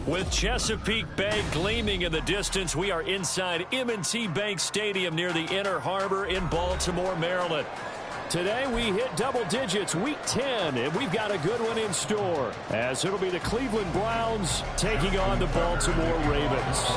With Chesapeake Bay gleaming in the distance, we are inside M&T Bank Stadium near the Inner Harbor in Baltimore, Maryland. Today we hit double digits, week 10, and we've got a good one in store, as it'll be the Cleveland Browns taking on the Baltimore Ravens.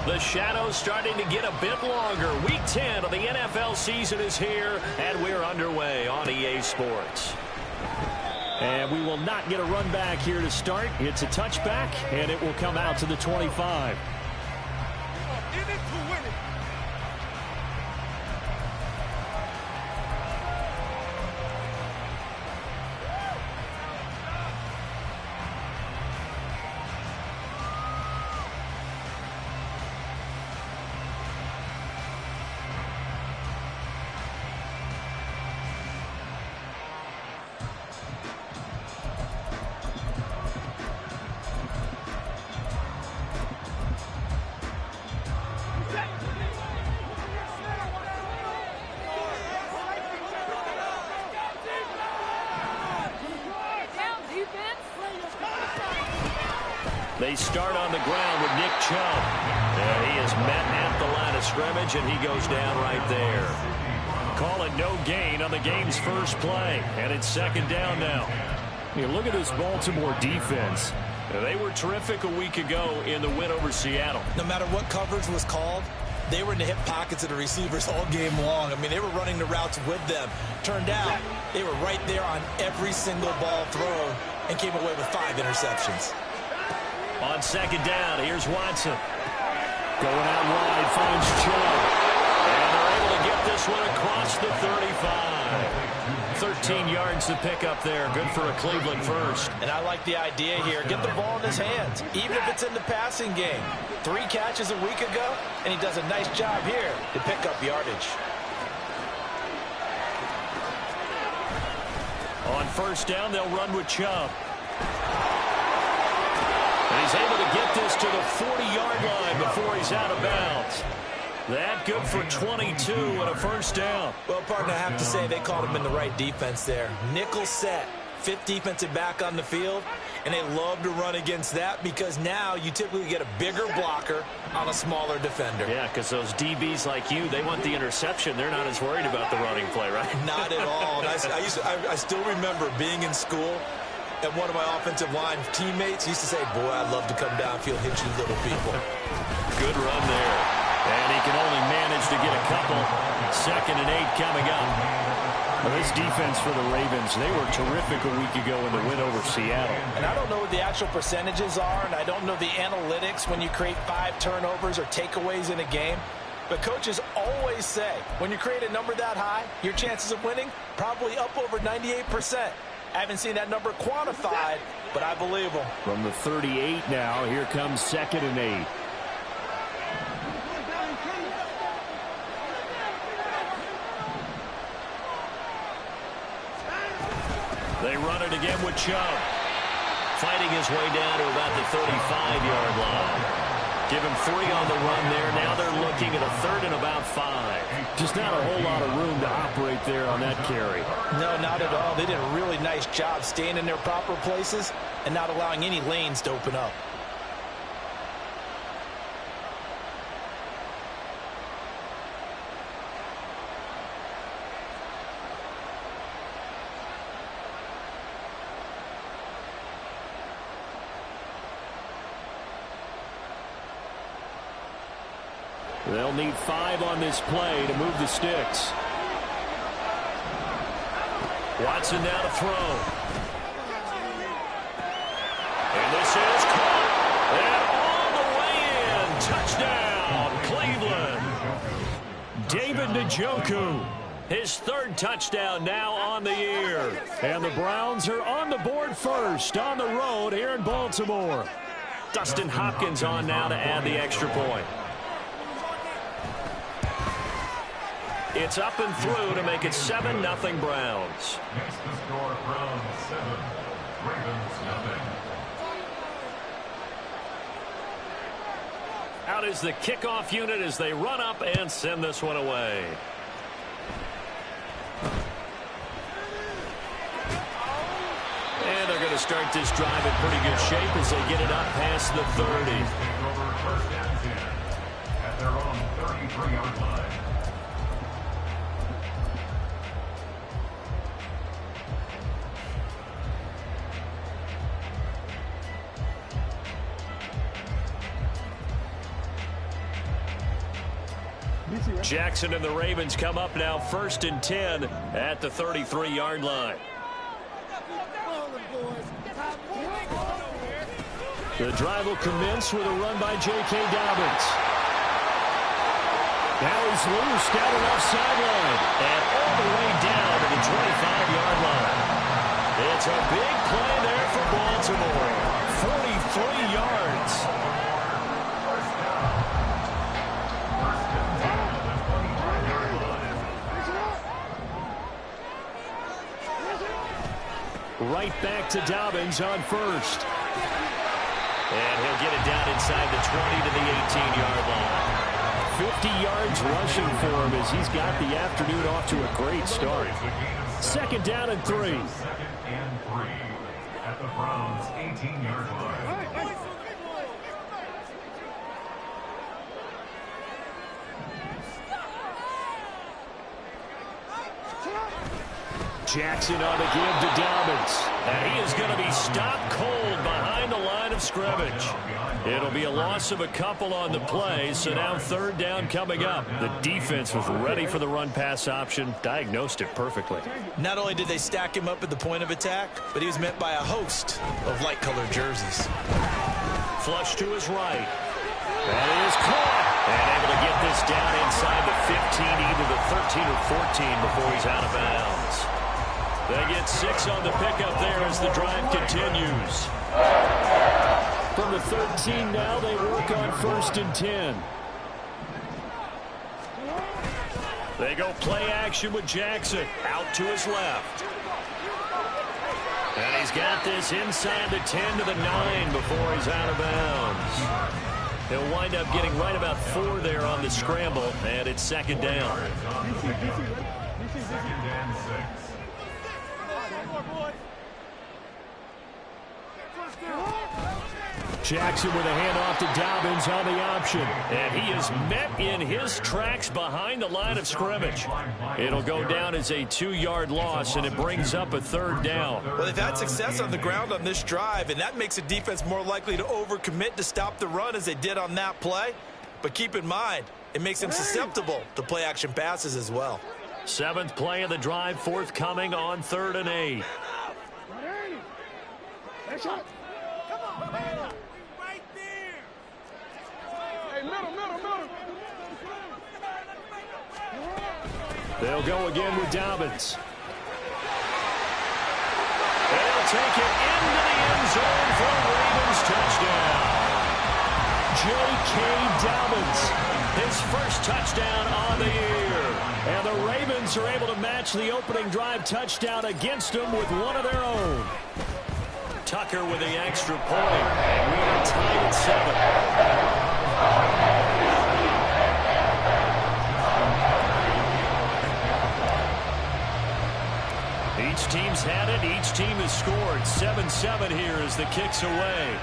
The shadow's starting to get a bit longer. Week 10 of the NFL season is here, and we're underway on EA Sports. And we will not get a run back here to start. It's a touchback, and it will come out to the 25. They start on the ground with Nick Chubb. And he is met at the line of scrimmage, and he goes down right there. Call it no gain on the game's first play, and it's second down now. You look at this Baltimore defense. They were terrific a week ago in the win over Seattle. No matter what coverage was called, they were in the hip pockets of the receivers all game long. I mean, they were running the routes with them. Turned out, they were right there on every single ball thrown and came away with 5 interceptions. On second down, here's Watson. Going out wide, finds Chubb. And they're able to get this one across the 35. 13 yards to pick up there. Good for a Cleveland first. And I like the idea here. Get the ball in his hands, even if it's in the passing game. 3 catches a week ago, and he does a nice job here to pick up yardage. On first down, they'll run with Chubb. And he's able to get this to the 40-yard line before he's out of bounds. That good for 22 and a first down. Well, partner, I have to say they called him in the right defense there. Nickel set, 5th defensive back on the field, and they love to run against that because now you typically get a bigger blocker on a smaller defender. Yeah, because those DBs like you, they want the interception. They're not as worried about the running play, right? Not at all. And I still remember being in school, and one of my offensive line teammates used to say, boy, I'd love to come downfield, hit you little people. Good run there. And he can only manage to get a couple. 2nd and 8 coming up. Well, this defense for the Ravens, they were terrific a week ago in the win over Seattle. And I don't know what the actual percentages are, and I don't know the analytics when you create 5 turnovers or takeaways in a game. But coaches always say, when you create a number that high, your chances of winning probably up over 98%. I haven't seen that number quantified, but I believe them. From the 38 now, here comes 2nd and 8. They run it again with Chubb. Fighting his way down to about the 35-yard line. Give him 3 on the run there. Now they're looking at a 3rd and about 5. Just not a whole lot of room to operate there on that carry. No, not at all. They did a really nice job staying in their proper places and not allowing any lanes to open up. They'll need 5 on this play to move the sticks. Watson now to throw. And this is caught. And all the way in. Touchdown, Cleveland. David Njoku. His 3rd touchdown now on the year. And the Browns are on the board first on the road here in Baltimore. Dustin Hopkins on now to add the extra point. It's up and through to make it 7-0 Browns. Next to score, Browns 7, Ravens 0. Out is the kickoff unit as they run up and send this one away. And they're going to start this drive in pretty good shape as they get it up past the 30. At their own 33-yard line. Jackson and the Ravens come up now 1st and 10 at the 33-yard line. The drive will commence with a run by J.K. Dobbins. Now he's loose down the left sideline and all the way down to the 25-yard line. It's a big play there for Baltimore. 43 yards. Right back to Dobbins on 1st. And he'll get it down inside the 20 to the 18-yard line. 50 yards rushing for him as he's got the afternoon off to a great start. 2nd down and 3. 2nd and 3 at the Browns' 18-yard line. Jackson on the give to Dobbins. And he is going to be stopped cold behind the line of scrimmage. It'll be a loss of a couple on the play, so now 3rd down coming up. The defense was ready for the run-pass option, diagnosed it perfectly. Not only did they stack him up at the point of attack, but he was met by a host of light-colored jerseys. Flush to his right. That is caught. And able to get this down inside the 15, either the 13 or 14 before he's out of bounds. They get 6 on the pickup there as the drive continues. From the 13 now, they work on 1st and 10. They go play action with Jackson out to his left. And he's got this inside the 10 to the 9 before he's out of bounds. He'll wind up getting right about 4 there on the scramble, and it's 2nd down. 2nd and 6. Jackson with a handoff to Dobbins on the option. And he is met in his tracks behind the line of scrimmage. It'll go down as a 2-yard loss, and it brings up a 3rd down. Well, they've had success on the ground on this drive, and that makes a defense more likely to overcommit to stop the run as they did on that play. But keep in mind, it makes them susceptible to play-action passes as well. 7th play of the drive forthcoming on 3rd and 8. They'll go again with Dobbins. They'll take it into the end zone for a Ravens touchdown. J.K. Dobbins, his first touchdown on the year. And the Ravens are able to match the opening drive touchdown against them with one of their own. Tucker with the extra point. And we are tied at 7. Each team's had it. Each team has scored. 7-7 here as the kick's away.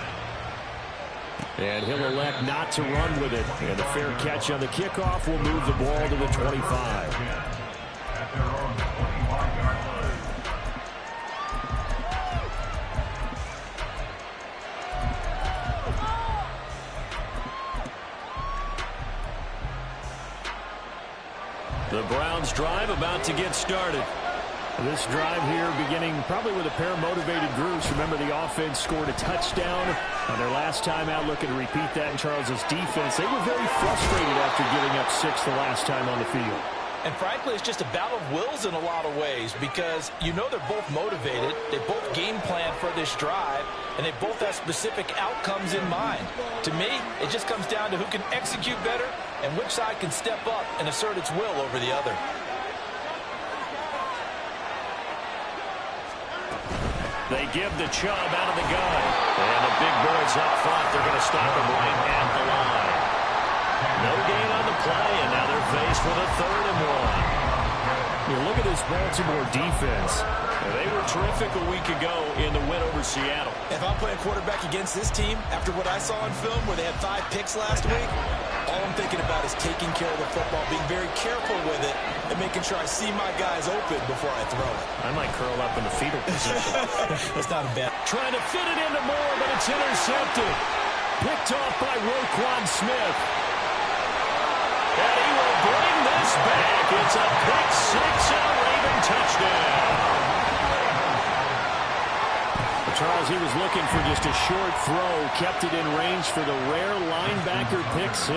And he'll elect not to run with it. And a fair catch on the kickoff will move the ball to the 25. At their own 25-yard line. The Browns drive about to get started. This drive here beginning probably with a pair of motivated groups. Remember, the offense scored a touchdown on their last time out. Looking to repeat that in Charles's defense. They were very frustrated after giving up 6 the last time on the field. And frankly, it's just a battle of wills in a lot of ways because you know they're both motivated. They both game plan for this drive, and they both have specific outcomes in mind. To me, it just comes down to who can execute better and which side can step up and assert its will over the other. They give the Chubb out of the gun. And the big boys up front, they're going to stop him right at the line. play, and now they're faced with a 3rd and 1. You look at this Baltimore defense. They were terrific a week ago in the win over Seattle. If I'm playing quarterback against this team, after what I saw on film where they had 5 picks last week, all I'm thinking about is taking care of the football, being very careful with it, and making sure I see my guys open before I throw it. I might curl up in the fetal position. That's not a bad. Trying to fit it into Moore, but it's intercepted. Picked off by Roquan Smith. And he will bring this back. It's a pick 6 and a Raven touchdown. Charles, he was looking for just a short throw, kept it in range for the rare linebacker pick 6.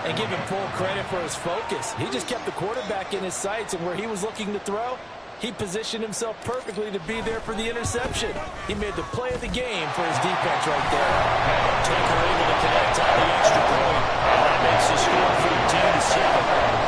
And give him full credit for his focus. He just kept the quarterback in his sights, and where he was looking to throw, he positioned himself perfectly to be there for the interception. He made the play of the game for his defense right there. Tucker able to connect on the extra point, and that makes the score 13-7.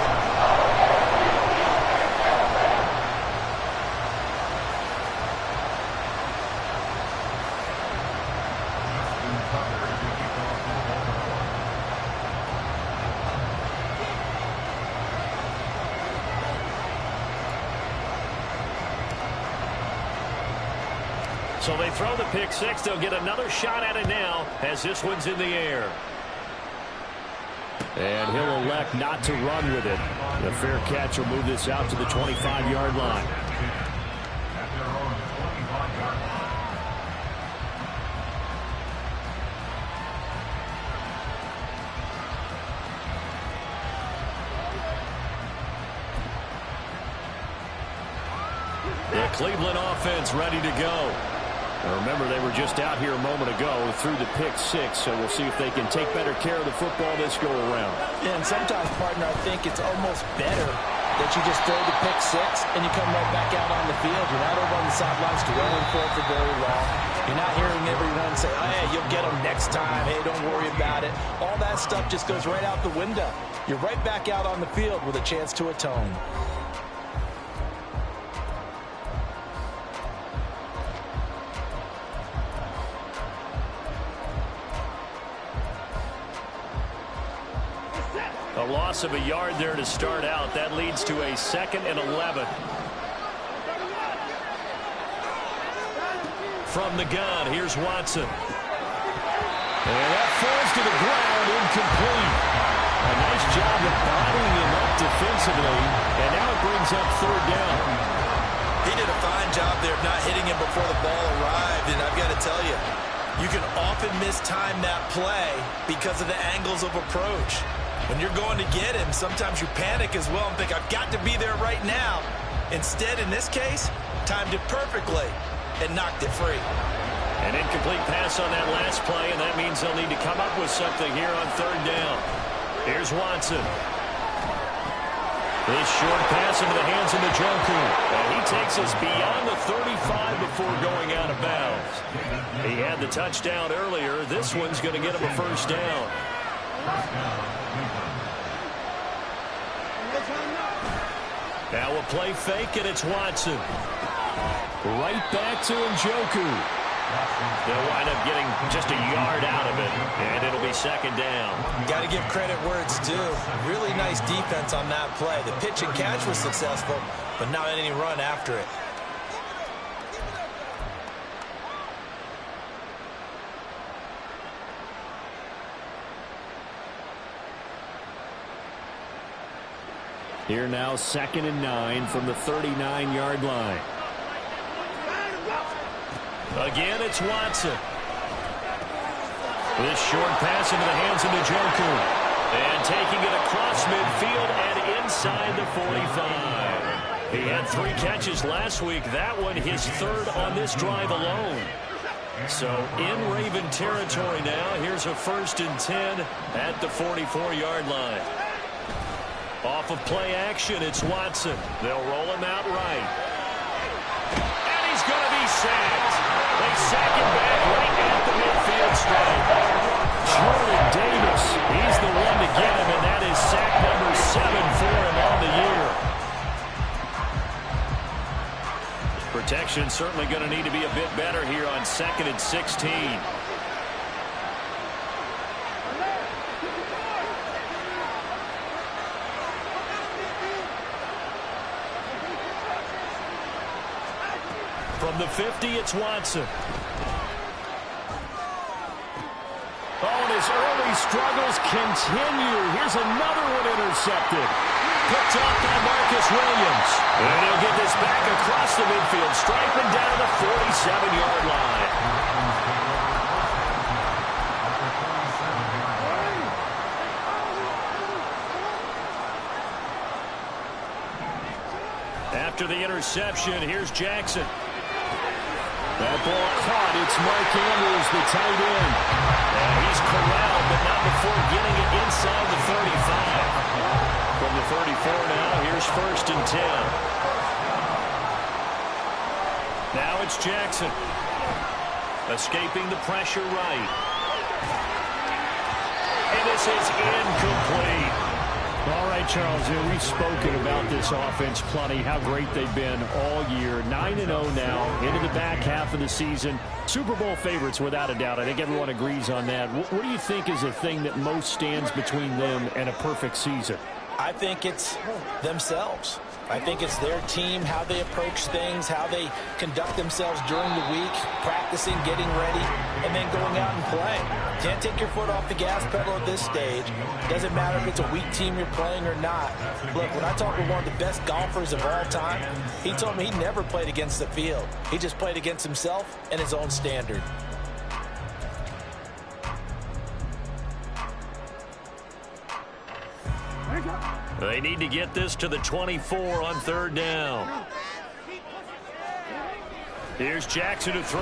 So they throw the pick 6. They'll get another shot at it now as this one's in the air. And he'll elect not to run with it. The fair catch will move this out to the 25-yard line. The Cleveland offense ready to go. Now remember, they were just out here a moment ago through the pick 6, so we'll see if they can take better care of the football this go around. Yeah, and sometimes, partner, I think it's almost better that you just throw the pick 6 and you come right back out on the field. You're not over on the sidelines to run for it for very long. You're not hearing everyone say, oh, hey, you'll get them next time. Hey, don't worry about it. All that stuff just goes right out the window. You're right back out on the field with a chance to atone. A loss of a yard there to start out. That leads to a 2nd and 11. From the gun, here's Watson. And that falls to the ground, incomplete. A nice job of bottling him up defensively, and now it brings up 3rd down. He did a fine job there of not hitting him before the ball arrived, and I've got to tell you, you can often mistime that play because of the angles of approach. When you're going to get him, sometimes you panic as well and think, I've got to be there right now. Instead, in this case, timed it perfectly and knocked it free. An incomplete pass on that last play, and that means they'll need to come up with something here on 3rd down. Here's Watson. This short pass into the hands of Njoku. And he takes us beyond the 35 before going out of bounds. He had the touchdown earlier. This one's going to get him a 1st down. Now a play fake, and it's Watson. Right back to Njoku. They'll wind up getting just a yard out of it, and it'll be 2nd down. Got to give credit where it's due. Really nice defense on that play. The pitch and catch was successful, but not any run after it. Here now, 2nd and 9 from the 39-yard line. Again, it's Watson. This short pass into the hands of Njoku. And taking it across midfield and inside the 45. He had 3 catches last week. That one his 3rd on this drive alone. So in Raven territory now. Here's a 1st and 10 at the 44-yard line. Off of play action, it's Watson. They'll roll him out right. And he's going to be sacked. They sack him back right at the midfield stripe. Jordan Davis, he's the one to get him, and that is sack number 7 for him on the year. Protection certainly going to need to be a bit better here on 2nd and 16. From the 50, it's Watson. Oh, and his early struggles continue. Here's another one intercepted. Picked up by Marcus Williams. And he'll get this back across the midfield, striping down the 47-yard line. After the interception, here's Jackson. That ball caught. It's Mark Andrews, the tight end. And he's corralled, but not before getting it inside the 35. From the 34 now, here's 1st and 10. Now it's Jackson. Escaping the pressure right. And this is incomplete. All right, Charles, we've spoken about this offense plenty, how great they've been all year. 9-0 now, into the back half of the season. Super Bowl favorites, without a doubt. I think everyone agrees on that. What do you think is the thing that most stands between them and a perfect season? I think it's themselves. I think it's their team, how they approach things, how they conduct themselves during the week, practicing, getting ready, and then going out and playing. Can't take your foot off the gas pedal at this stage. Doesn't matter if it's a weak team you're playing or not. Look, when I talked with one of the best golfers of all time, he told me he never played against the field. He just played against himself and his own standard. They need to get this to the 24 on 3rd down. Here's Jackson to throw.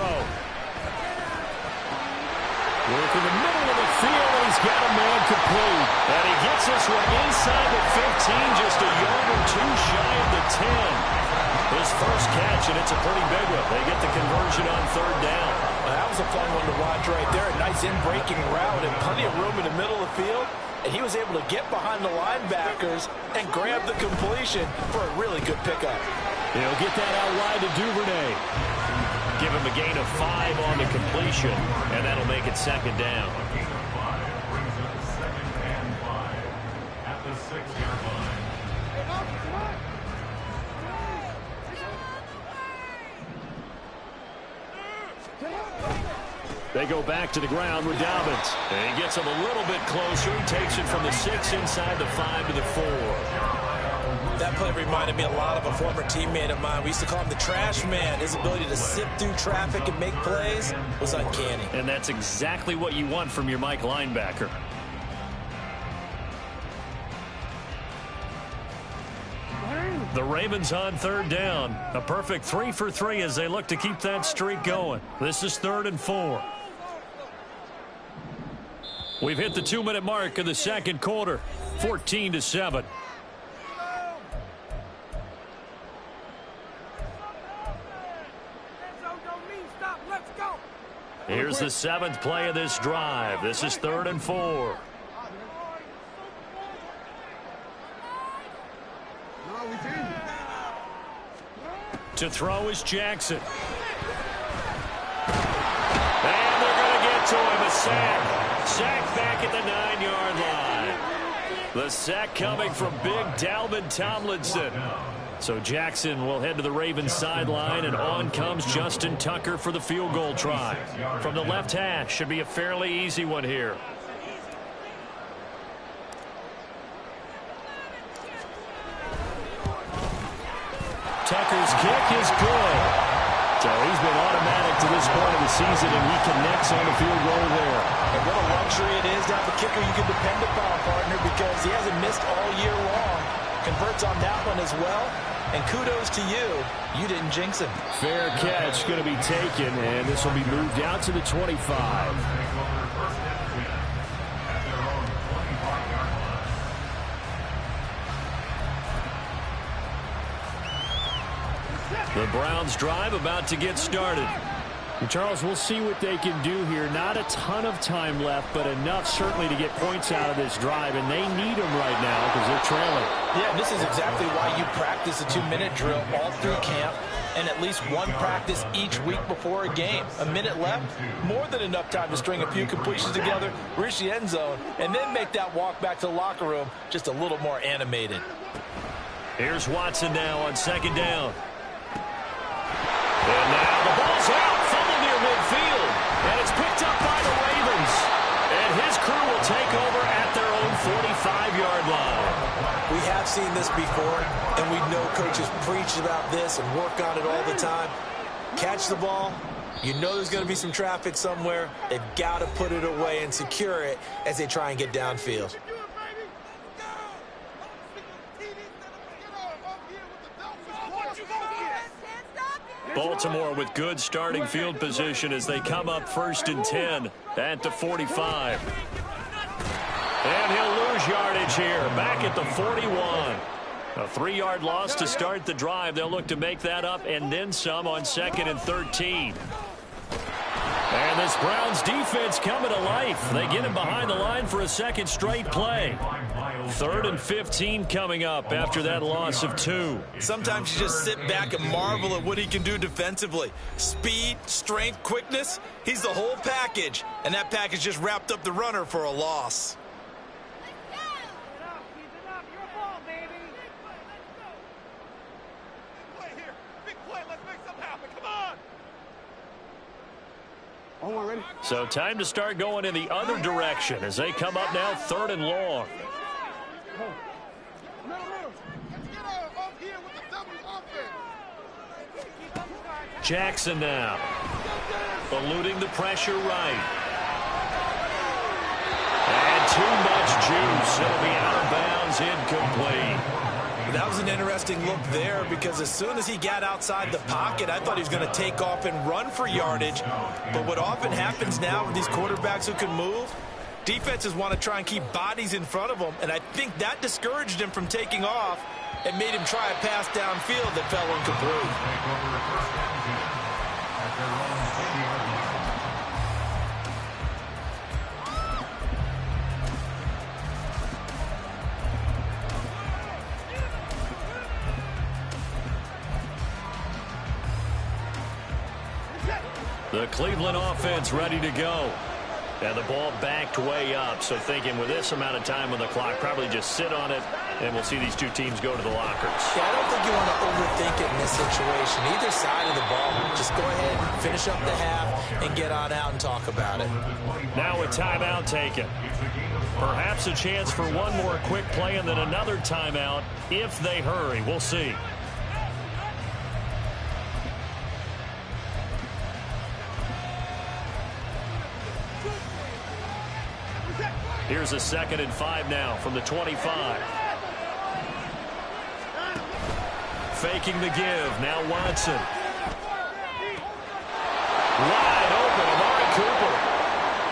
Work in the middle of the field, and he's got a man complete. And he gets this one inside the 15, just a yard or two shy of the 10. His first catch, and it's a pretty big one. They get the conversion on 3rd down. Well, that was a fun one to watch right there. A nice in-breaking route and plenty of room in the middle of the field. And he was able to get behind the linebackers and grab the completion for a really good pickup. He'll get that out wide to Duvernay. Give him a gain of 5 on the completion, and that'll make it 2nd down. At the 6-yard line. They go back to the ground with Dobbins. And he gets him a little bit closer. He takes it from the 6 inside the 5 to the 4. That play reminded me a lot of a former teammate of mine. We used to call him the trash man. His ability to sift through traffic and make plays was uncanny. And that's exactly what you want from your Mike linebacker. The Ravens on 3rd down. A perfect 3 for 3 as they look to keep that streak going. This is 3rd and 4. We've hit the 2-minute mark of the 2nd quarter. 14-7. Here's the 7th play of this drive. This is 3rd and 4. To throw is Jackson. And they're going to get to him. A sack. Sack back at the 9-yard line. The sack coming from big Dalvin Tomlinson. So Jackson will head to the Ravens sideline, and on comes Justin Tucker for the field goal try. From the left hash, should be a fairly easy one here. Tucker's kick is good. So he's been automatic to this point of the season, and he connects on the field goal there. And what a luxury it is to have a kicker you can depend upon, partner, because he hasn't missed all year long. Converts on that one as well. And kudos to you. You didn't jinx him. Fair catch going to be taken, and this will be moved out to the 25. The Browns drive about to get started. And Charles, we'll see what they can do here. Not a ton of time left, but enough certainly to get points out of this drive, and they need them right now because they're trailing. Yeah, this is exactly why you practice a 2-minute drill all through camp and at least one practice each week before a game. A minute left, more than enough time to string a few completions together, reach the end zone, and then make that walk back to the locker room just a little more animated. Here's Watson now on 2nd down. And now seen this before, and we know coaches preach about this and work on it all the time. Catch the ball. You know there's going to be some traffic somewhere. They've got to put it away and secure it as they try and get downfield. Baltimore with good starting field position as they come up 1st and 10 at the 45. And he'll lose yardage here, back at the 41. A 3-yard loss to start the drive. They'll look to make that up and then some on 2nd and 13. And this Browns defense coming to life. They get him behind the line for a second straight play. 3rd and 15 coming up after that loss of 2. Sometimes you just sit back and marvel at what he can do defensively. Speed, strength, quickness. He's the whole package. And that package just wrapped up the runner for a loss. So time to start going in the other direction as they come up now 3rd and long. Jackson now. Eluding the pressure right. And too much juice. It'll be out of bounds, incomplete. That was an interesting look there because as soon as he got outside the pocket, I thought he was going to take off and run for yardage. But what often happens now with these quarterbacks who can move, defenses want to try and keep bodies in front of them, and I think that discouraged him from taking off and made him try a pass downfield that fell incomplete. The Cleveland offense ready to go. And the ball backed way up. So thinking with this amount of time on the clock, probably just sit on it, and we'll see these two teams go to the lockers. Yeah, I don't think you want to overthink it in this situation. Either side of the ball, just go ahead, finish up the half, and get on out and talk about it. Now a timeout taken. Perhaps a chance for one more quick play and then another timeout if they hurry. We'll see. Here's a 2nd and 5 now from the 25. Faking the give. Now Watson. Wide open. Amari Cooper.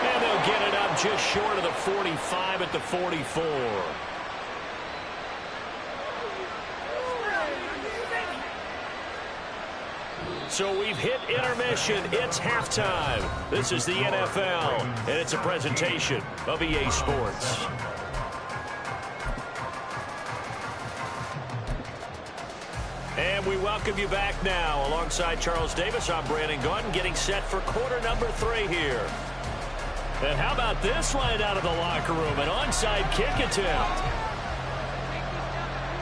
And they'll get it up just short of the 45 at the 44. So we've hit intermission. It's halftime. This is the NFL, and it's a presentation of EA Sports. And we welcome you back now. Alongside Charles Davis, I'm Brandon Gaudin, getting set for quarter number 3 here. And how about this right out of the locker room? An onside kick attempt.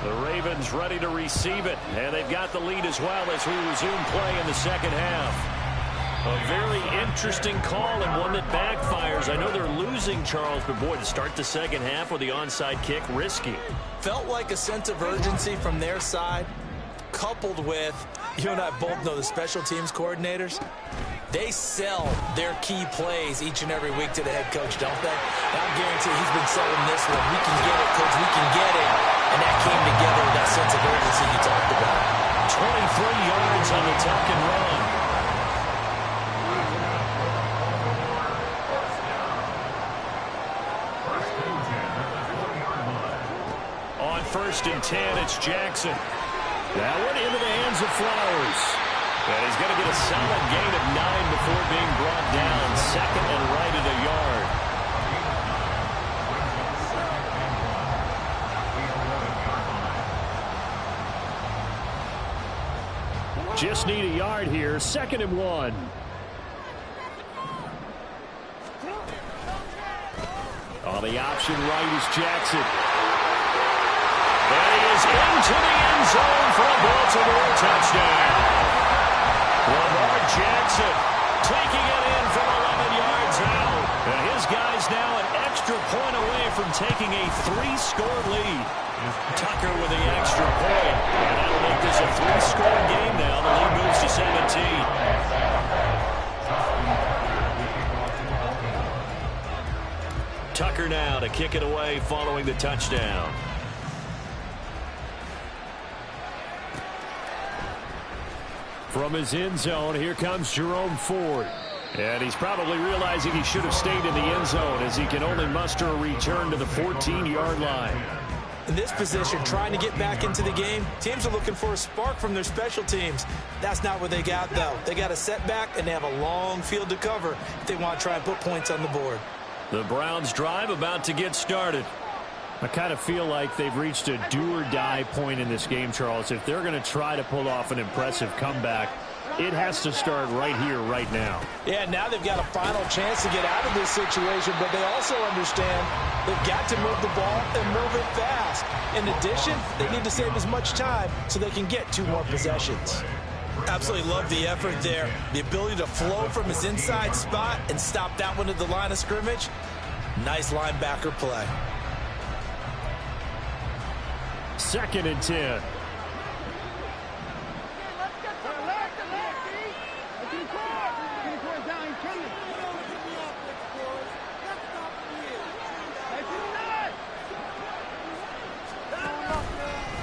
The Ravens ready to receive it, and they've got the lead as well as we resume play in the second half. A very interesting call and one that backfires. I know they're losing, Charles, but boy, to start the second half with the onside kick, risky. Felt like a sense of urgency from their side, coupled with, you and I both know the special teams coordinators, they sell their key plays each and every week to the head coach, don't they? And I guarantee he's been selling this one. We can get it, coach, we can get it. And that came together with that sense of urgency you talked about. 23 yards on the tuck and run. On 1st and 10, it's Jackson. That one into the hands of Flowers. And he's going to get a solid gain of 9 before being brought down. 2nd and right at a yard. Just need a yard here. 2nd and 1. On the option right is Jackson. And he is into the end zone for a Baltimore touchdown. Lamar Jackson taking it in from 11 yards out. And His guy's now an extra point away from taking a 3-score lead. Tucker with the extra point. And that'll make this a 3-score game now. The lead moves to 17. Tucker now to kick it away following the touchdown. From his end zone, here comes Jerome Ford. And he's probably realizing he should have stayed in the end zone as he can only muster a return to the 14-yard line. In this position, trying to get back into the game, teams are looking for a spark from their special teams. That's not what they got, though. They got a setback, and they have a long field to cover if they want to try and put points on the board. The Browns drive about to get started. I kind of feel like they've reached a do-or-die point in this game, Charles. If they're going to try to pull off an impressive comeback, it has to start right here, right now. Yeah, now they've got a final chance to get out of this situation, but they also understand they've got to move the ball and move it fast. In addition, they need to save as much time so they can get 2 more possessions. Absolutely love the effort there. The ability to flow from his inside spot and stop that one at the line of scrimmage. Nice linebacker play. 2nd and 10.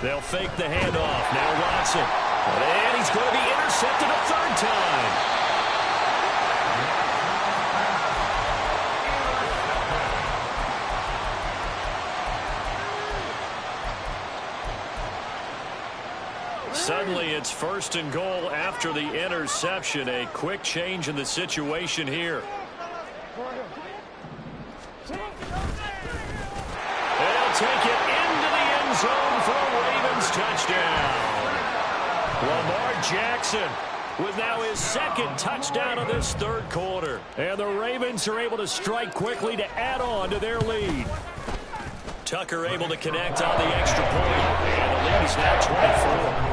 They'll fake the handoff. Now Watson. And he's going to be intercepted a 3rd time. Suddenly it's 1st and goal after the interception. A quick change in the situation here. They'll take it into the end zone for a Ravens touchdown. Lamar Jackson with now his 2nd touchdown of this 3rd quarter. And the Ravens are able to strike quickly to add on to their lead. Tucker able to connect on the extra point. And the lead is now 24.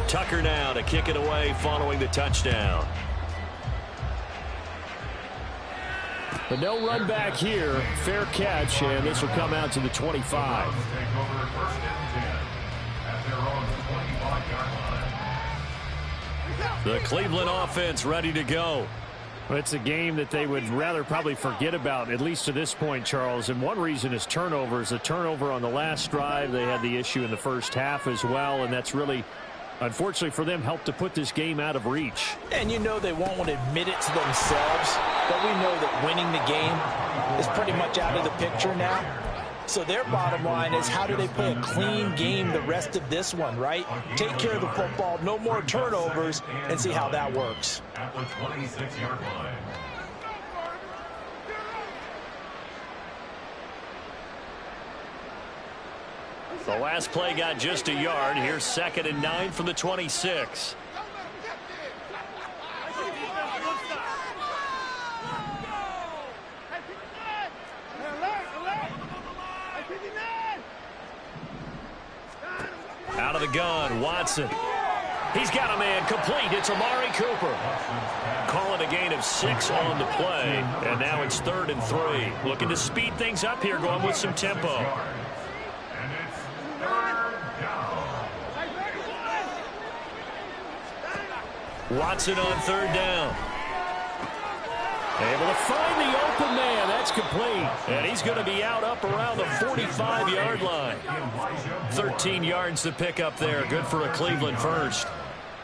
Tucker now to kick it away following the touchdown. But no run back here. Fair catch, and this will come out to the 25. The Cleveland offense ready to go. Well, it's a game that they would rather probably forget about, at least to this point, Charles. And one reason is turnovers. A turnover on the last drive. They had the issue in the first half as well, and that's really, unfortunately for them, helped to put this game out of reach. And you know they won't want to admit it to themselves, but we know that winning the game is pretty much out of the picture now. So their bottom line is, how do they play a clean game the rest of this one, right? Take care of the football, no more turnovers, and see how that works. At the 26-yard line. The last play got just a yard. Here's 2nd and 9 from the 26. Out of the gun, Watson. He's got a man complete. It's Amari Cooper. Calling a gain of 6 on the play. And now it's 3rd and 3. Looking to speed things up here, going with some tempo. And it's 3rd down. Watson on 3rd down. Able to find the open man. That's complete. And he's going to be out up around the 45-yard line. 13 yards to pick up there. Good for a Cleveland first.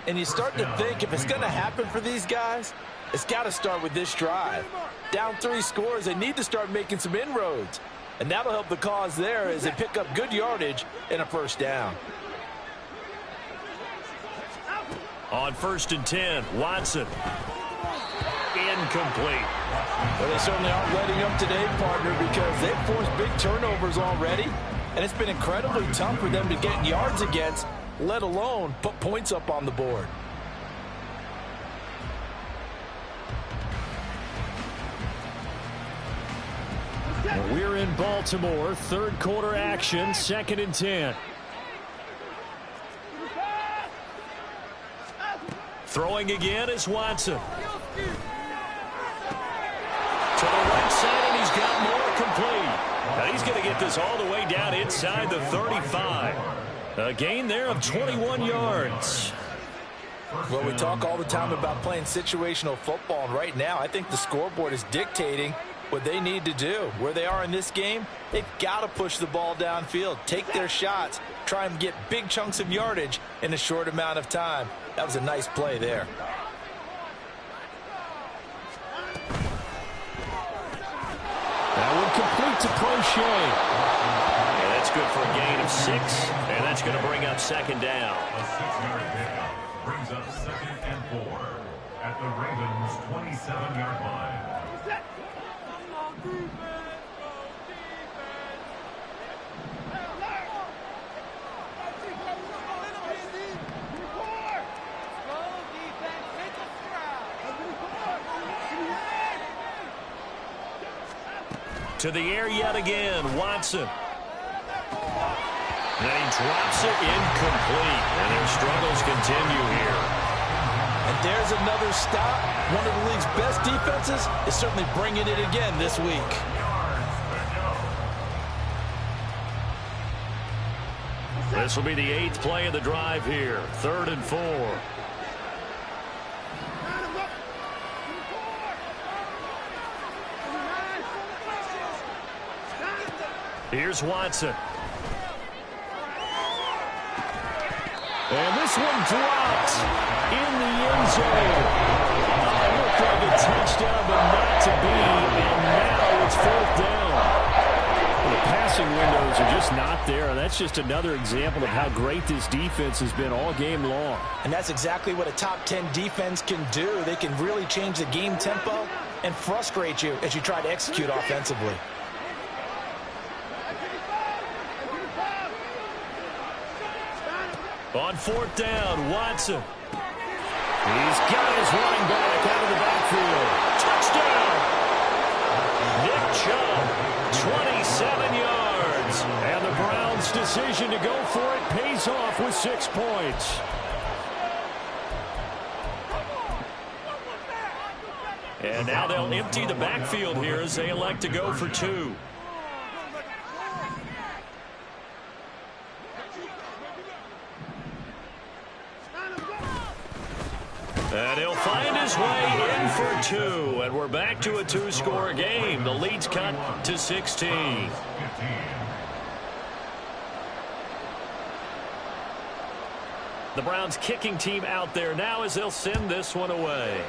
And you start to think, if it's going to happen for these guys, it's got to start with this drive. Down 3 scores, they need to start making some inroads. And that'll help the cause there as they pick up good yardage and a 1st down. On 1st and 10, Watson. Incomplete. Well, they certainly aren't letting up today, partner, because they've forced big turnovers already, and it's been incredibly tough for them to get yards against, let alone put points up on the board. We're in Baltimore. 3rd quarter action, 2nd and 10. Throwing again is Watson. To the right side, and he's got more complete. Now he's going to get this all the way down inside the 35. A gain there of 21 yards. Well, we talk all the time about playing situational football, and right now I think the scoreboard is dictating what they need to do. Where they are in this game, they've got to push the ball downfield, take their shots, try and get big chunks of yardage in a short amount of time. That was a nice play there. That one complete to Crochet. Yeah, that's good for a gain of 6, and that's going to bring up second down. A 6-yard pickup brings up 2nd and 4 at the Ravens' 27-yard line. To the air yet again, Watson. And he drops it incomplete, and their struggles continue here. And there's another stop. One of the league's best defenses is certainly bringing it again this week. This will be the 8th play of the drive here. 3rd and 4. Here's Watson. And this one dropped in the end zone. It looked like a touchdown, but not to be. And now it's 4th down. Well, the passing windows are just not there. And that's just another example of how great this defense has been all game long. And that's exactly what a top 10 defense can do. They can really change the game tempo and frustrate you as you try to execute offensively. On 4th down, Watson. He's got his running back out of the backfield. Touchdown! Nick Chubb, 27 yards. And the Browns' decision to go for it pays off with 6 points. And now they'll empty the backfield here as they elect to go for 2. And he'll find his way in for 2. And we're back to a 2-score game. The lead's cut to 16. The Browns kicking team out there now as they'll send this one away.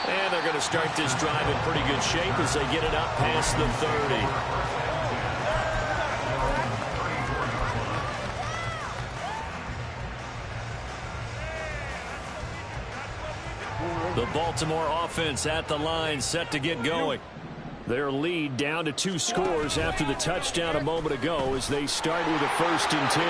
And they're going to start this drive in pretty good shape as they get it up past the 30. The Baltimore offense at the line, set to get going. Their lead down to 2 scores after the touchdown a moment ago as they start with a 1st and 10.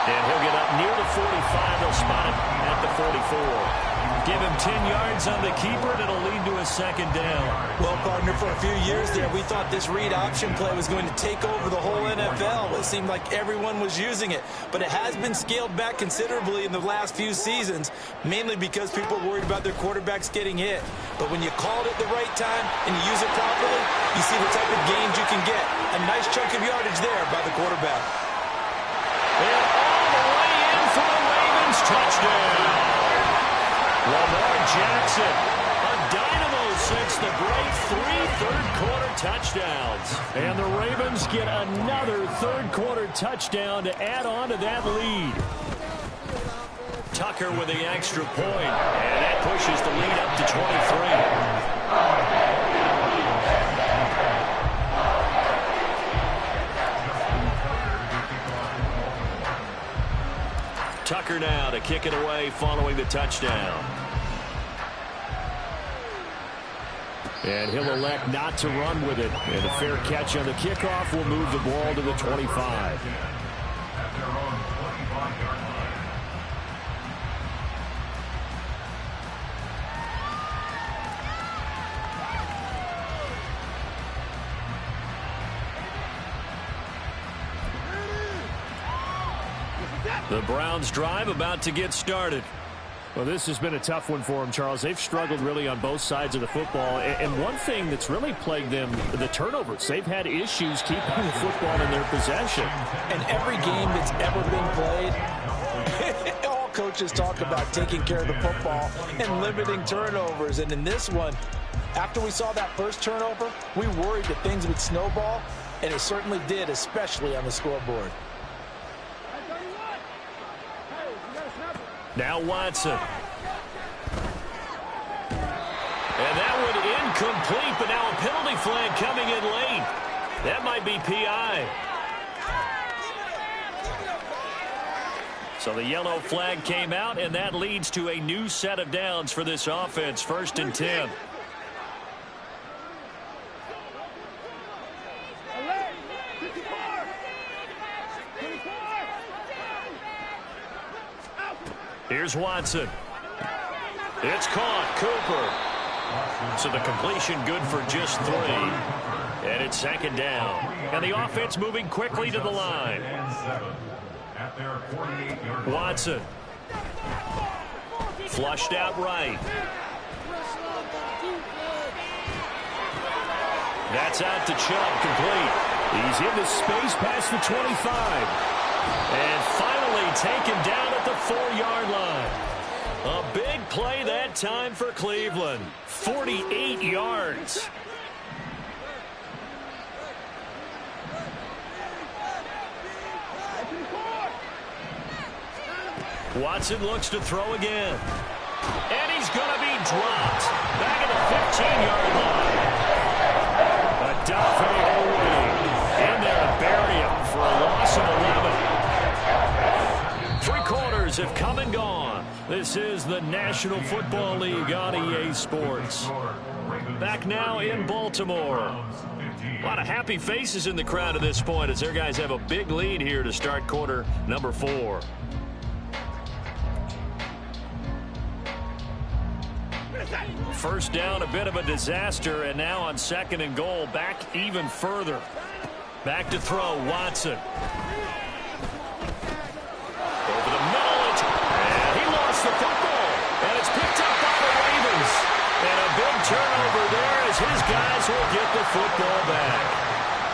And he'll get up near the 45. They'll spot him at the 44. Give him 10 yards on the keeper, and it'll lead to a 2nd down. Well, partner, for a few years there, we thought this read option play was going to take over the whole NFL. It seemed like everyone was using it. But it has been scaled back considerably in the last few seasons, mainly because people are worried about their quarterbacks getting hit. But when you call it at the right time and you use it properly, you see the type of gains you can get. A nice chunk of yardage there by the quarterback. And all the way in for the Ravens touchdown. Lamar Jackson, a dynamo since the break, 3 third-quarter touchdowns. And the Ravens get another third-quarter touchdown to add on to that lead. Tucker with the extra point, and that pushes the lead up to 23. Tucker now to kick it away following the touchdown. And he'll elect not to run with it. And a fair catch on the kickoff will move the ball to the 25. The Browns drive about to get started. Well, this has been a tough one for them, Charles. They've struggled really on both sides of the football. And one thing that's really plagued them, the turnovers. They've had issues keeping the football in their possession. And every game that's ever been played, all coaches talk about taking care of the football and limiting turnovers. And in this one, after we saw that first turnover, we worried that things would snowball, and it certainly did, especially on the scoreboard. Now Watson. And that one incomplete, but now a penalty flag coming in late. That might be PI. So the yellow flag came out, and that leads to a new set of downs for this offense. 1st and 10. Here's Watson. It's caught. Cooper. So the completion good for just 3. And it's 2nd down. And the offense moving quickly to the line. Watson. Flushed out right. That's out to Chubb, complete. He's in the space past the 25. And finally taken down at the 4-yard line. A big play that time for Cleveland. 48 yards. Watson looks to throw again. And he's going to be dropped. Back at the 15-yard line. Adafe in there to bury him for a loss of 11. 3 quarters have come and gone. This is the National Football League on EA Sports. Back now in Baltimore. A lot of happy faces in the crowd at this point as their guys have a big lead here to start quarter number 4. First down, a bit of a disaster, and now on 2nd and goal, back even further. Back to throw, Watson. Over the middle, and he lost the football, and it's picked up by the Ravens. And a big turnover there as his guys will get the football back.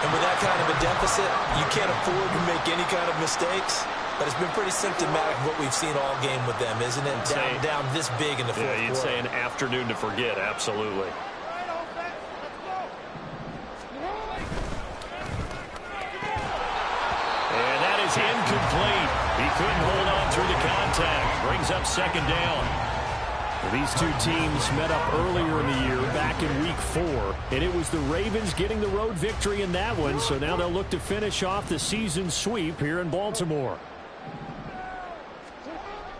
And with that kind of a deficit, you can't afford to make any kind of mistakes. But it's been pretty symptomatic of what we've seen all game with them, isn't it? Down this big in the fourth quarter. You'd say an afternoon to forget, absolutely. And that is incomplete. He couldn't hold on through the contact. Brings up 2nd down. Well, these two teams met up earlier in the year, back in Week 4, and it was the Ravens getting the road victory in that one, so now they'll look to finish off the season sweep here in Baltimore.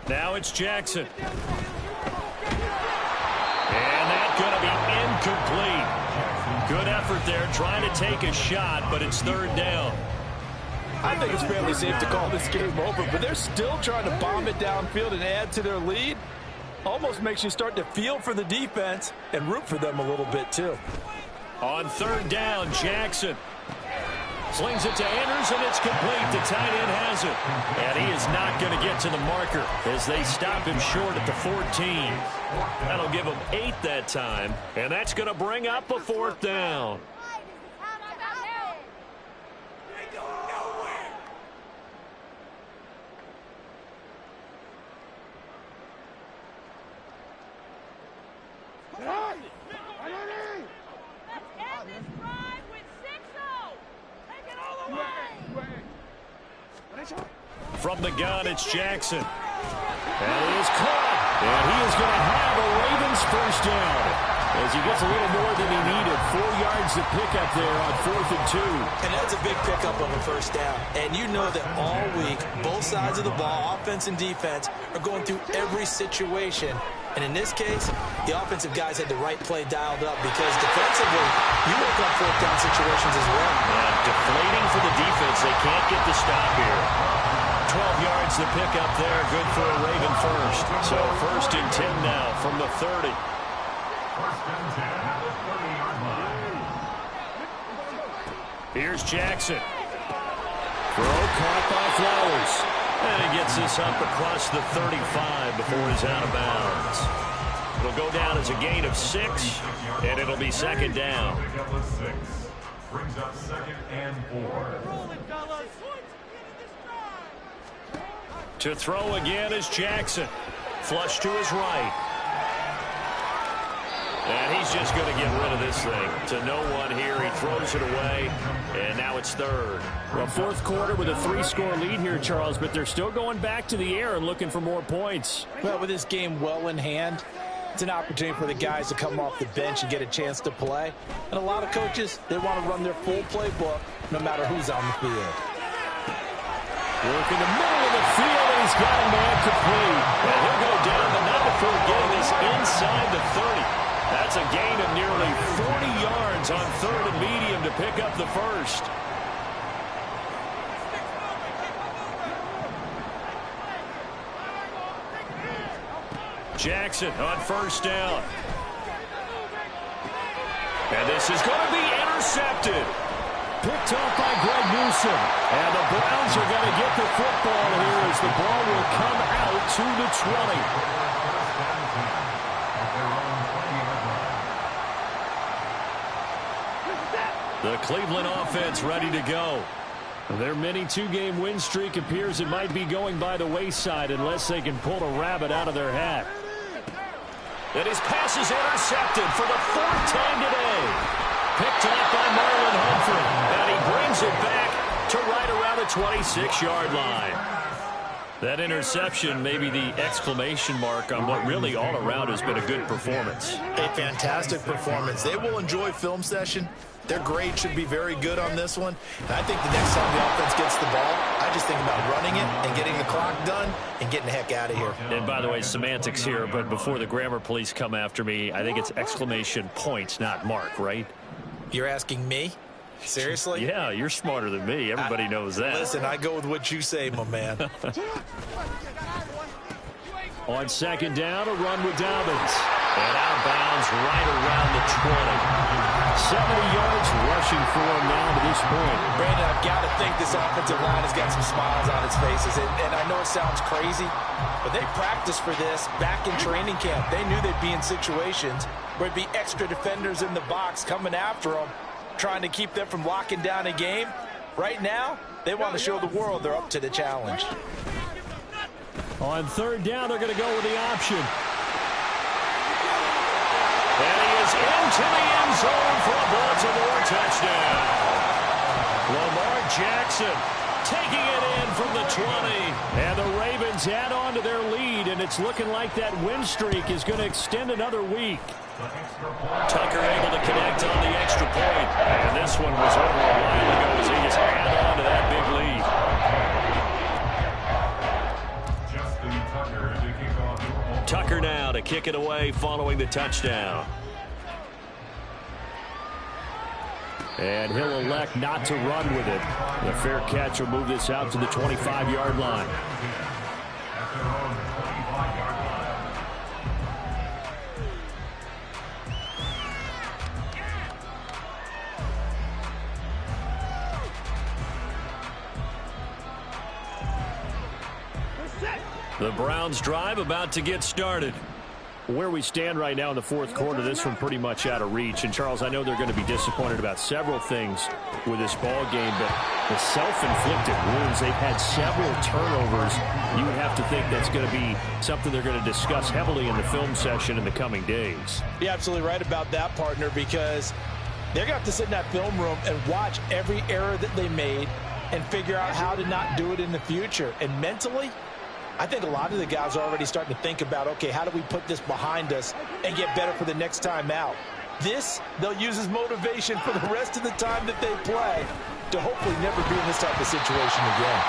Now it's Jackson. And that's going to be incomplete. Good effort there, trying to take a shot, but it's 3rd down. I think it's fairly safe to call this game over, but they're still trying to bomb it downfield and add to their lead. Almost makes you start to feel for the defense and root for them a little bit, too. On 3rd down, Jackson slings it to Andrews, and it's complete. The tight end has it. And he is not going to get to the marker as they stop him short at the 14. That'll give him 8 that time, and that's going to bring up a 4th down. From the gun, it's Jackson. And he is caught. And he is going to have a Ravens 1st down as he gets a little more than he needed. 4 yards to pick up there on 4th and 2. And that's a big pickup on the 1st down. And you know that all week, both sides of the ball, offense and defense, are going through every situation. And in this case, the offensive guys had the right play dialed up because defensively, you work on 4th down situations as well. And deflating for the defense. They can't get the stop here. 12 yards to pick up there. Good for a Raven 1st. So 1st and 10 now from the 30. 1st and 10 at the 30-yard line. Here's Jackson. Throw caught by Flowers. And he gets this up across the 35 before he's out of bounds. It'll go down as a gain of 6, and it'll be second down. Brings up 2nd and 4. To throw again is Jackson. Flush to his right. And he's just going to get rid of this thing. To no one here. He throws it away. And now it's third. Well, fourth quarter with a 3-score lead here, Charles, but they're still going back to the air and looking for more points. Well, with this game well in hand, it's an opportunity for the guys to come off the bench and get a chance to play. And a lot of coaches, they want to run their full playbook no matter who's on the field. Work in the middle of the field, and he's got a man complete. And he'll go down, but not before getting this inside the 30. That's a gain of nearly 40 yards on 3rd and medium to pick up the first. Jackson on first down. And this is going to be intercepted. Picked off by Greg Newsom. And the Browns are going to get the football here as the ball will come out to the 20. The Cleveland offense ready to go. Their mini 2-game win streak appears it might be going by the wayside unless they can pull a rabbit out of their hat. And his pass is intercepted for the 4th time today. Picked off by Marlon Humphrey. And he brings it back to right around the 26-yard line. That interception may be the exclamation mark on what really all around has been a good performance. A fantastic performance. They will enjoy film session. Their grade should be very good on this one. And I think the next time the offense gets the ball, I just think about running it and getting the clock done and getting the heck out of here. And by the way, semantics here, but before the grammar police come after me, I think it's exclamation point, not mark, right? You're asking me? Seriously? Yeah, you're smarter than me. Everybody knows that. Listen, I go with what you say, my man. On second down, a run with Dobbins. And out of bounds right around the 20. 70 yards rushing for him now to this point. Brandon, I've got to think this offensive line has got some smiles on its faces. And I know it sounds crazy, but they practiced for this back in training camp. They knew they'd be in situations where it'd be extra defenders in the box coming after them, trying to keep them from locking down a game. Right now, they want to show the world they're up to the challenge. On third down, they're going to go with the option. And he is into the end zone for a Baltimore touchdown. Lamar Jackson taking it in from the 20. And the Ravens add on to their lead, and it's looking like that win streak is going to extend another week. Tucker able to connect on the extra point. And this one was over a while ago as he just added on to that big lead. Tucker now to kick it away following the touchdown. And he'll elect not to run with it. The fair catch will move this out to the 25-yard line. The Browns drive about to get started. Where we stand right now in the fourth quarter, this one pretty much out of reach. And, Charles, I know they're going to be disappointed about several things with this ball game, but the self-inflicted wounds, they've had several turnovers. You would have to think that's going to be something they're going to discuss heavily in the film session in the coming days. You're absolutely right about that, partner, because they're going to have to sit in that film room and watch every error that they made and figure out how to not do it in the future. And mentally, I think a lot of the guys are already starting to think about, okay, how do we put this behind us and get better for the next time out? This, they'll use as motivation for the rest of the time that they play to hopefully never be in this type of situation again.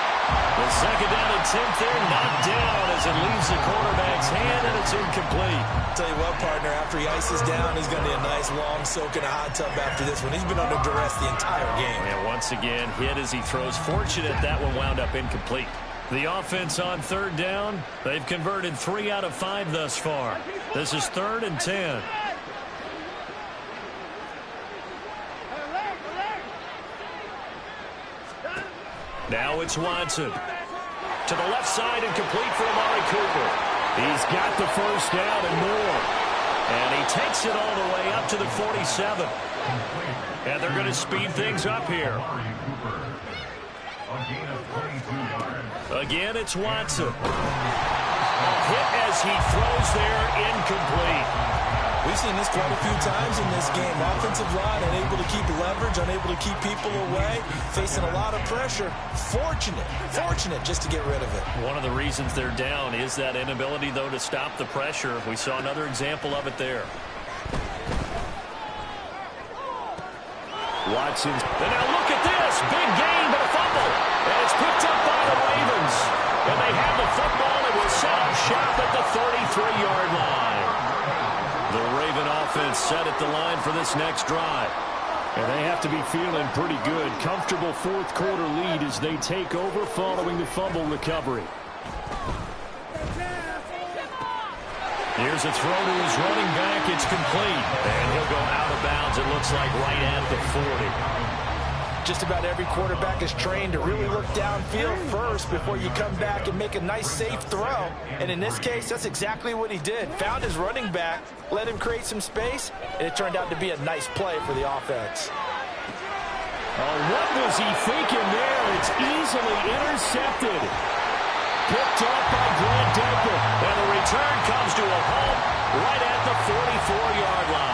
The second down and 10th there, knocked down as it leaves the quarterback's hand, and it's incomplete. I'll tell you what, partner, after he ices down, he's going to need a nice long soak in a hot tub after this one. He's been under duress the entire game. And once again, hit as he throws. Fortunate that one wound up incomplete. The offense on third down, they've converted 3 out of 5 thus far. This is 3rd and 10. Now it's Watson. To the left side and complete for Amari Cooper. He's got the first down and more. And he takes it all the way up to the 47. And they're going to speed things up here. Again, it's Watson. A hit as he throws there, incomplete. We've seen this quite a few times in this game. Offensive line unable to keep leverage, unable to keep people away, facing a lot of pressure. Fortunate just to get rid of it. One of the reasons they're down is that inability, though, to stop the pressure. We saw another example of it there. Watson's. And now look at this. Big gain, but a fumble. And it's picked up by the Ravens. And they have the football and will set up shop at the 33-yard line. The Raven offense set at the line for this next drive. And they have to be feeling pretty good. Comfortable fourth quarter lead as they take over following the fumble recovery. Here's a throw to his running back. It's complete. And he'll go out of bounds, it looks like, right at the 40. Just about every quarterback is trained to really look downfield first before you come back and make a nice, safe throw. And in this case, that's exactly what he did. Found his running back, let him create some space, and it turned out to be a nice play for the offense. Oh, what was he thinking there? It's easily intercepted. Picked up by Grant Delpit. And the return comes to a halt right at the 44-yard line.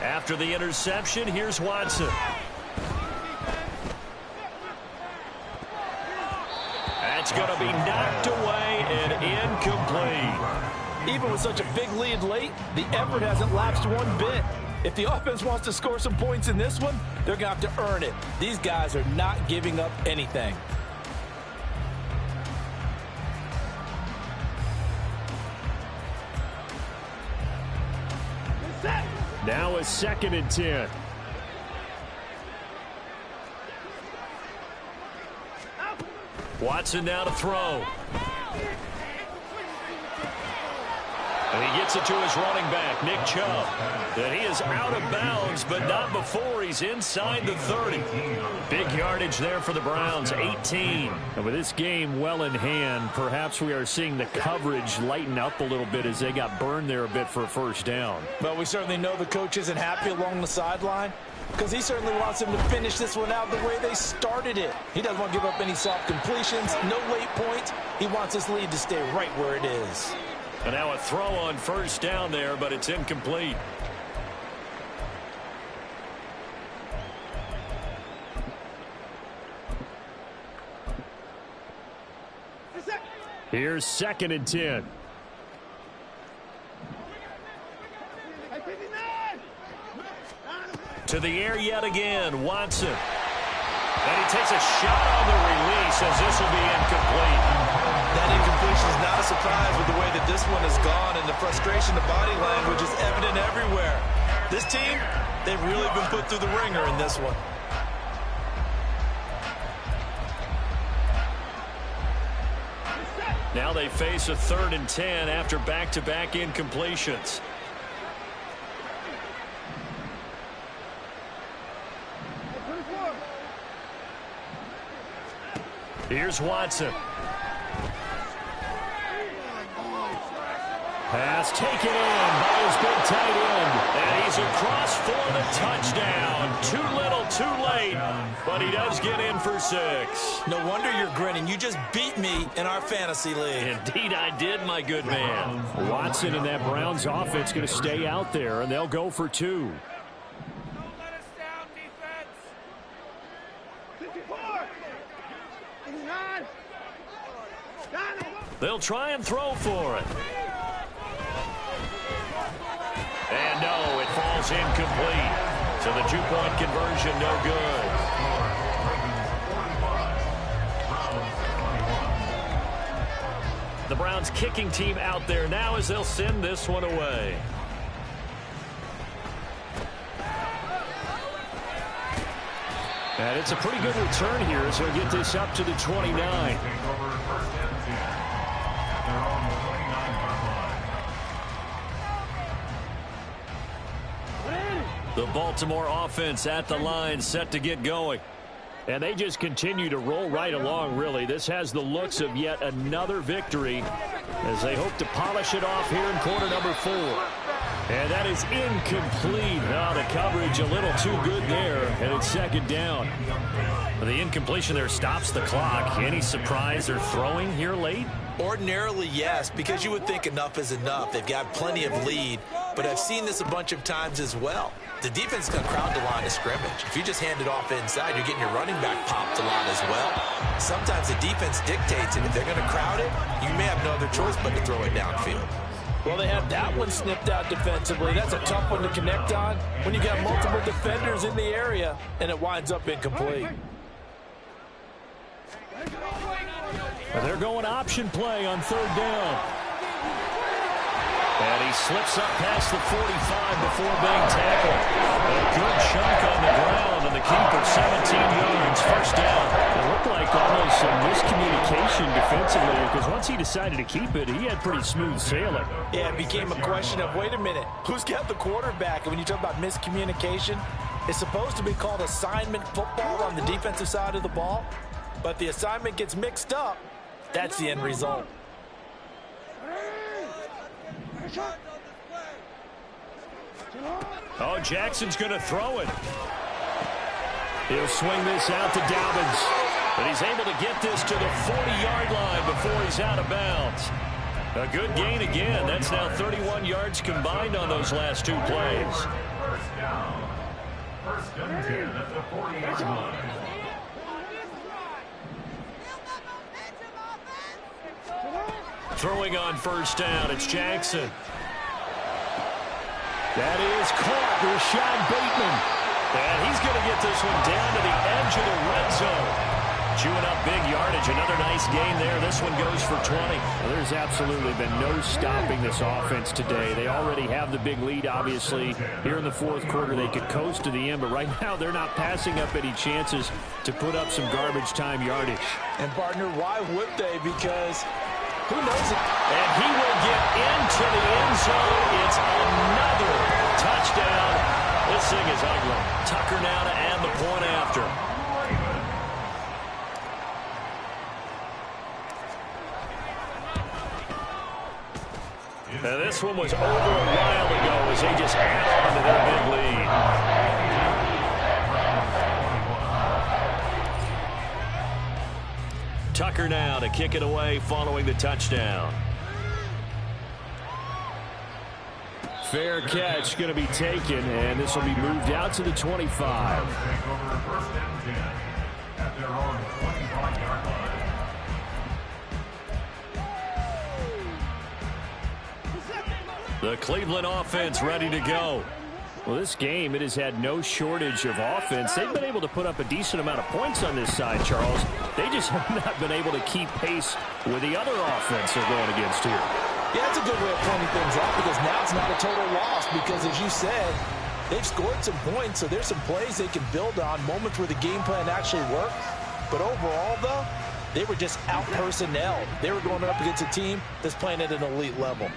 After the interception, here's Watson. That's going to be knocked away and incomplete. Even with such a big lead late, the effort hasn't lapsed one bit. If the offense wants to score some points in this one, they're going to have to earn it. These guys are not giving up anything. Now a 2nd and 10. Watson now to throw. And he gets it to his running back, Nick Chubb. And he is out of bounds, but not before he's inside the 30. Big yardage there for the Browns, 18. And with this game well in hand, perhaps we are seeing the coverage lighten up a little bit as they got burned there a bit for a first down. But we certainly know the coach isn't happy along the sideline because he certainly wants them to finish this one out the way they started it. He doesn't want to give up any soft completions, no late points. He wants his lead to stay right where it is. And now a throw on first down there, but it's incomplete. Here's 2nd and 10. To the air yet again, Watson. And he takes a shot on the release as this will be incomplete. That incompletion is not a surprise with the way that this one has gone, and the frustration, the body language is evident everywhere. This team, they've really been put through the ringer in this one. Now they face a 3rd and 10 after back-to-back incompletions. Here's Watson. Pass taken in by his big tight end. And he's across for the touchdown. Too little, too late. But he does get in for 6. No wonder you're grinning. You just beat me in our fantasy league. Indeed I did, my good man. Watson and that Browns offense going to stay out there, and they'll go for 2. They'll try and throw for it. And no, it falls incomplete. So the 2-point conversion, no good. The Browns kicking team out there now as they'll send this one away. And it's a pretty good return here as he'll get this up to the 29. The Baltimore offense at the line, set to get going. And they just continue to roll right along, really. This has the looks of yet another victory as they hope to polish it off here in quarter number 4. And that is incomplete. Now the coverage a little too good there, and it's second down. The incompletion there stops the clock. Any surprise they're throwing here late? Ordinarily, yes, because you would think enough is enough. They've got plenty of lead, but I've seen this a bunch of times as well. The defense is going to crowd the line of scrimmage. If you just hand it off inside, you're getting your running back popped a lot as well. Sometimes the defense dictates it. If they're going to crowd it, you may have no other choice but to throw it downfield. Well, they have that one snipped out defensively. That's a tough one to connect on when you got multiple defenders in the area, and it winds up incomplete. They're going option play on third down. And he slips up past the 45 before being tackled. A good chunk on the ground, and the keeper 17 yards, first down. It looked like almost some miscommunication defensively, because once he decided to keep it, he had pretty smooth sailing. Yeah, it became a question of, wait a minute, who's got the quarterback? And when you talk about miscommunication, it's supposed to be called assignment football on the defensive side of the ball, but the assignment gets mixed up. That's the end result. Oh, Jackson's going to throw it. He'll swing this out to Dobbins. But he's able to get this to the 40-yard line before he's out of bounds. A good gain again. That's now 31 yards combined on those last two plays. First down. First and 10 at the 40-yard line. Throwing on first down, it's Jackson. That is caught. Rashad Bateman. And he's going to get this one down to the edge of the red zone. Chewing up big yardage. Another nice gain there. This one goes for 20. Well, there's absolutely been no stopping this offense today. They already have the big lead, obviously. Here in the fourth quarter, they could coast to the end, but right now they're not passing up any chances to put up some garbage time yardage. And, partner, why would they? Because who knows it? And he will get into the end zone. It's another touchdown. This thing is ugly. Tucker now to add the point after. And this one was over a while ago as they just add on to their big lead. Tucker now to kick it away following the touchdown. Fair catch going to be taken, and this will be moved out to the 25. First and 10 at their own 25-yard line. The Cleveland offense ready to go. Well, this game, it has had no shortage of offense. They've been able to put up a decent amount of points on this side, Charles. They just have not been able to keep pace with the other offense they're going against here. Yeah, that's a good way of pointing things out, because now it's not a total loss, because as you said, they've scored some points, so there's some plays they can build on, moments where the game plan actually worked. But overall, though, they were just out-personnelled. They were going up against a team that's playing at an elite level.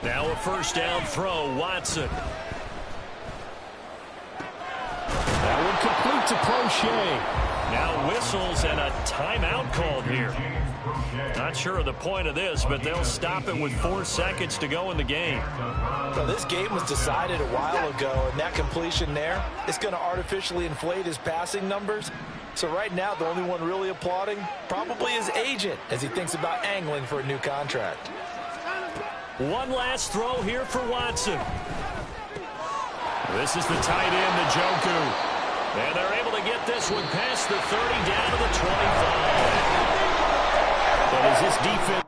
Now a first down throw, Watson. That one complete to Prochet. Now whistles and a timeout called here. Not sure of the point of this, but they'll stop it with 4 seconds to go in the game. So this game was decided a while ago, and that completion there is going to artificially inflate his passing numbers. So right now, the only one really applauding probably his agent as he thinks about angling for a new contract. One last throw here for Watson. This is the tight end, Njoku. And they're able to get this one past the 30 down to the 25. But is this defense